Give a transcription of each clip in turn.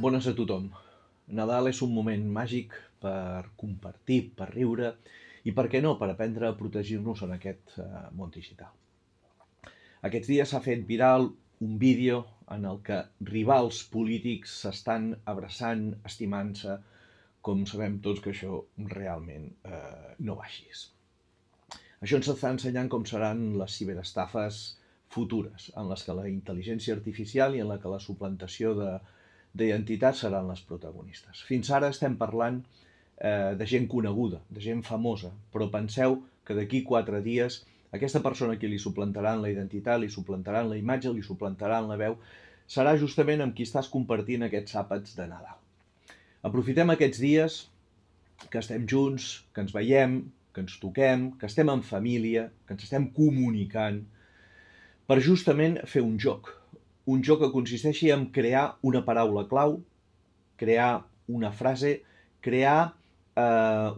Bones a tothom. Nadal és un moment màgic per compartir, per riure i, per què no, per aprendre a protegir-nos en aquest món digital. Aquests dies s'ha fet viral un vídeo en el que rivals polítics s'estan abraçant, estimant-se, com sabem tots que això realment no va així. Això ens està ensenyant com seran les ciberestafes futures, en les que la intel·ligència artificial i en la que la suplantació d'identitats seran les protagonistes. Fins ara estem parlant de gent coneguda, de gent famosa, però penseu que d'aquí 4 dies aquesta persona a qui li suplantaran la identitat, li suplantaran la imatge, li suplantaran la veu, serà justament amb qui estàs compartint aquests àpats de Nadal. Aprofitem aquests dies que estem junts, que ens veiem, que ens toquem, que estem en família, que ens estem comunicant, per justament fer un joc que consisteixi en crear una paraula clau, crear una frase, crear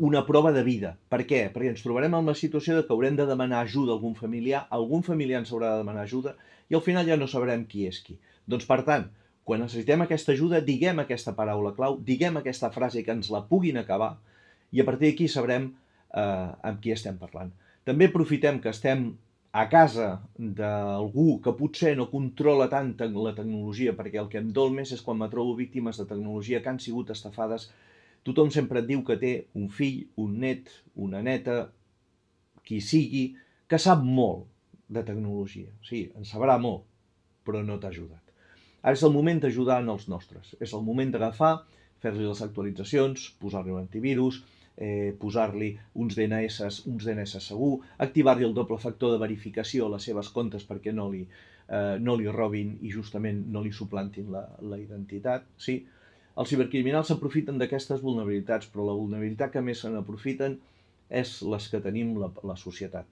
una prova de vida. Per què? Perquè ens trobarem en la situació de que haurem de demanar ajuda a algun familiar ens haurà de demanar ajuda i al final ja no sabrem qui és qui. Doncs per tant, quan necessitem aquesta ajuda, diguem aquesta paraula clau, diguem aquesta frase que ens la puguin acabar i a partir d'aquí sabrem amb qui estem parlant. També aprofitem que estem a casa d'algú que potser no controla tant la tecnologia, perquè el que em dol més és quan me trobo víctimes de tecnologia que han sigut estafades. Tothom sempre et diu que té un fill, un net, una neta, qui sigui, que sap molt de tecnologia. Sí, en sabrà molt, però no t'ha ajudat. Ara és el moment d'ajudar en els nostres. És el moment d'agafar, fer-li les actualitzacions, posar-li l'antivirus, posar-li uns DNS segur, activar-li el doble factor de verificació a les seves comptes perquè no li robin i justament no li suplantin la identitat. Sí, els cibercriminals s'aprofiten d'aquestes vulnerabilitats, però la vulnerabilitat que més se n'aprofiten és les que tenim la societat.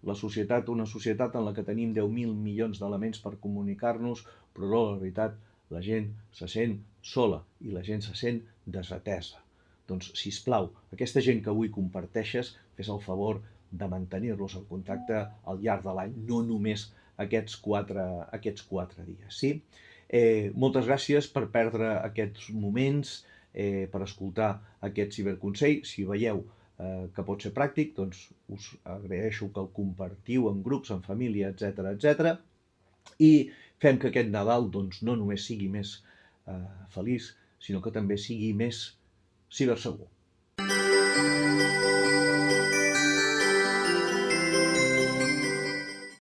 La societat, una societat en la que tenim 10.000 milions d'elements per comunicar-nos, però no, la veritat, la gent se sent sola i la gent se sent desatesa. Doncs, sisplau, aquesta gent que avui comparteixes, fes el favor de mantenir-los en contacte al llarg de l'any, no només aquests 4 dies. Sí? Moltes gràcies per perdre aquests moments, per escoltar aquest ciberconsell. Si veieu que pot ser pràctic, doncs us agraeixo que el compartiu en grups, en família, etc. I fem que aquest Nadal doncs, no només sigui més feliç, sinó que també sigui més cibersegur.